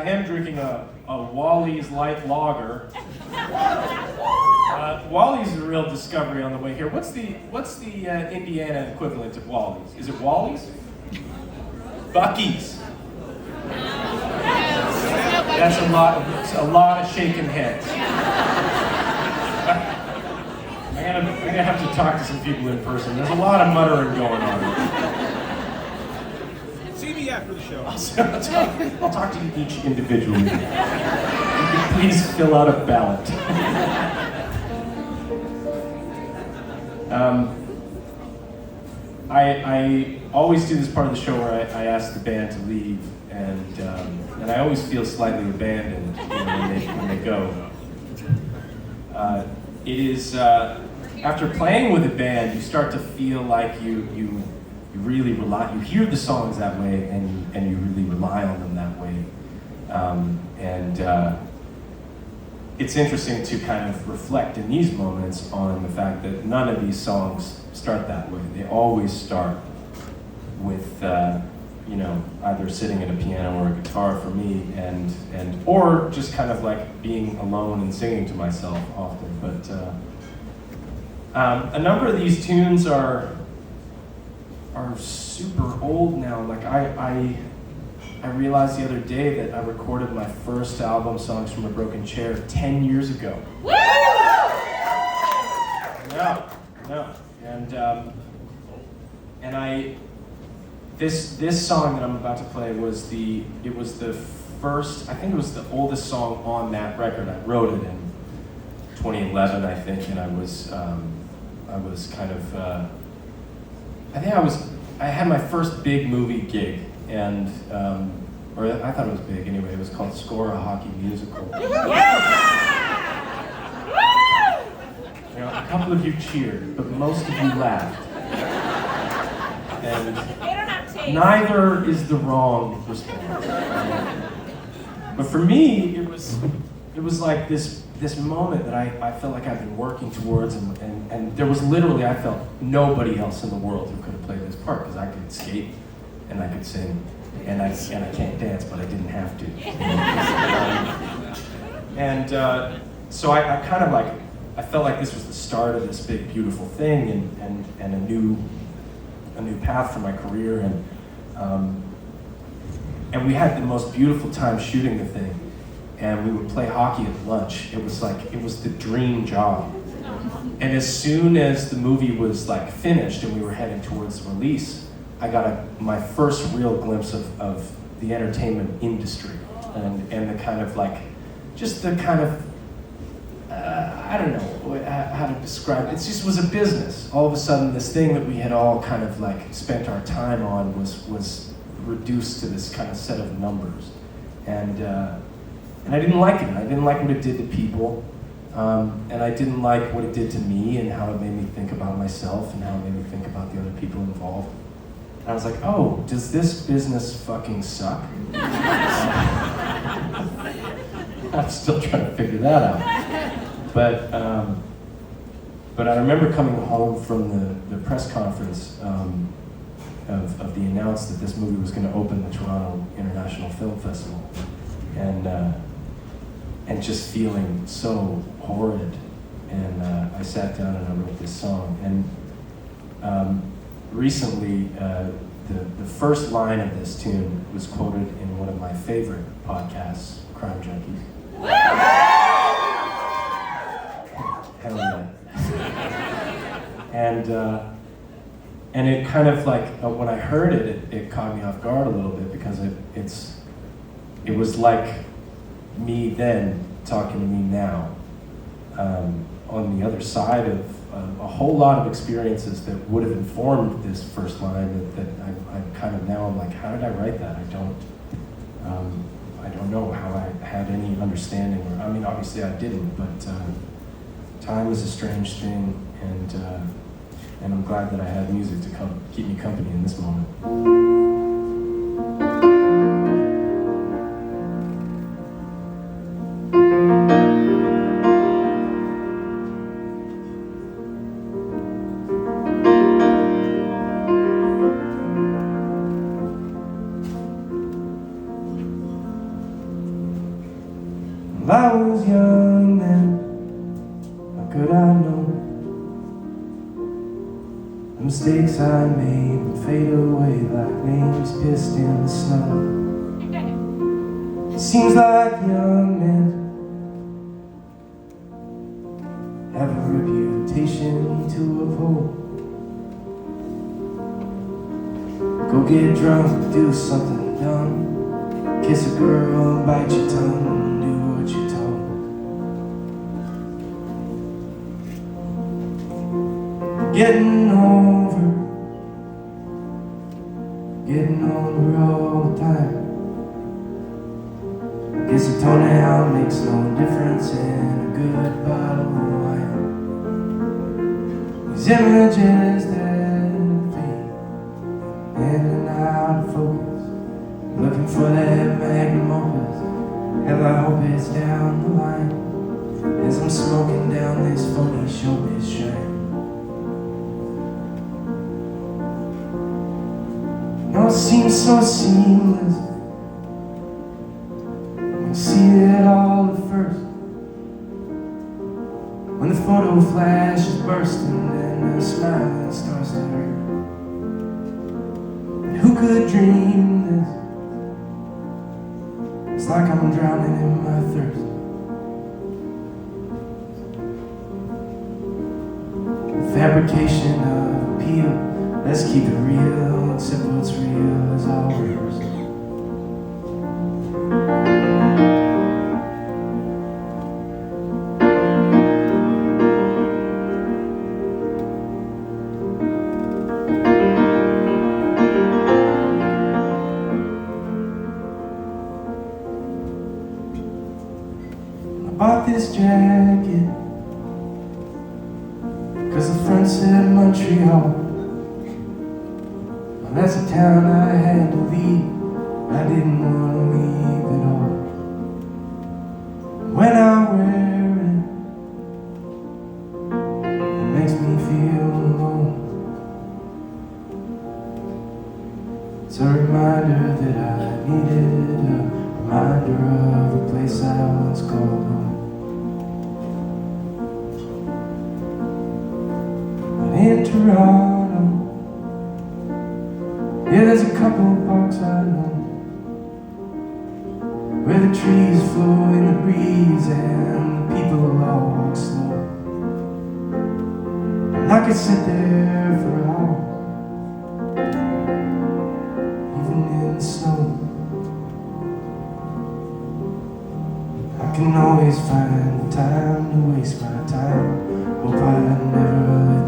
am drinking a Wally's Light Lager. Wally's is a real discovery on the way here. What's the Indiana equivalent of Wally's? Is it Wally's? Buc-ee's. That's a lot of shaking heads. I'm gonna have to talk to some people in person. There's a lot of muttering going on. See me after the show. I'll talk to you each individually. You can please fill out a ballot. I always do this part of the show where I ask the band to leave, and I always feel slightly abandoned when they go. It is after playing with a band, you start to feel like you really rely. You hear the songs that way, and you really rely on them that way. It's interesting to kind of reflect in these moments on the fact that none of these songs start that way. They always start with either sitting at a piano or a guitar for me, or just kind of like being alone and singing to myself often. But a number of these tunes are super old now. Like I realized the other day that I recorded my first album, Songs from a Broken Chair, 10 years ago. Woo! No. This song that I'm about to play was the first, I think it was the oldest song on that record. I wrote it in 2011, I think, and I was kind of, I had my first big movie gig, and, or I thought it was big anyway. It was called Score, a Hockey Musical. A couple of you cheered, but most of you laughed. And neither is the wrong response. But for me, it was like this moment that I felt like I've been working towards, and there was literally, I felt, nobody else in the world who could have played this part, because I could skate and I could sing, and I can't dance, but I didn't have to. So I kind of like, I felt like this was the start of this big, beautiful thing, and a new path for my career, and we had the most beautiful time shooting the thing, and we would play hockey at lunch. It was the dream job. And as soon as the movie was like finished and we were heading towards the release, I got my first real glimpse of the entertainment industry, and the kind of like, just the kind of, I don't know how to describe it. It just was a business. All of a sudden, this thing that we had all kind of like spent our time on was reduced to this kind of set of numbers, and I didn't like it. I didn't like what it did to people, and I didn't like what it did to me, and how it made me think about myself, and how it made me think about the other people involved. And I was like, oh, does this business fucking suck? I'm still trying to figure that out. But I remember coming home from the press conference of the announcement that this movie was going to open the Toronto International Film Festival, and just feeling so horrid. And I sat down and I wrote this song. And recently, the first line of this tune was quoted in one of my favorite podcasts, Crime Junkies. Hell yeah. And it kind of like, when I heard it caught me off guard a little bit, because it was like me then talking to me now, on the other side of a whole lot of experiences that would have informed this first line that I kind of now, I'm like, how did I write that? I don't know how I had any understanding, or, I mean, obviously I didn't, but time is a strange thing, and I'm glad that I had music to keep me company in this moment. Well, I was young then, how could I know? The mistakes I made would fade away like names pissed in the snow. It seems like young men have a reputation to uphold. Go get drunk, do something dumb, kiss a girl, bite your tongue, do what you're told. Getting over all the time. Guess a toenail makes no difference in a good bottle of wine. These images that fade in and out of focus, looking for that magnum opus. Hell, I hope it's down the line as I'm smoking down this phony showbiz shrine. Now it seems so seamless. You see it all at first, when the photo flash is bursting and the smile starts to hurt. And who could dream this? It's like I'm drowning in my thirst. The fabrication of appeal, let's keep it real, except what's real is all rehearsed. I bought this jacket 'cause the front said Montreal. Well, that's a town I had to leave. I didn't want to leave at all. When I wear it makes me feel alone. It's a reminder that I needed, a reminder of a place I once called home. But in Toronto, yeah, there's a couple parks I know where the trees flow in the breeze and the people all walk slow. And I could sit there for hours, even in the snow. I can always find time to waste my time. Hope I never let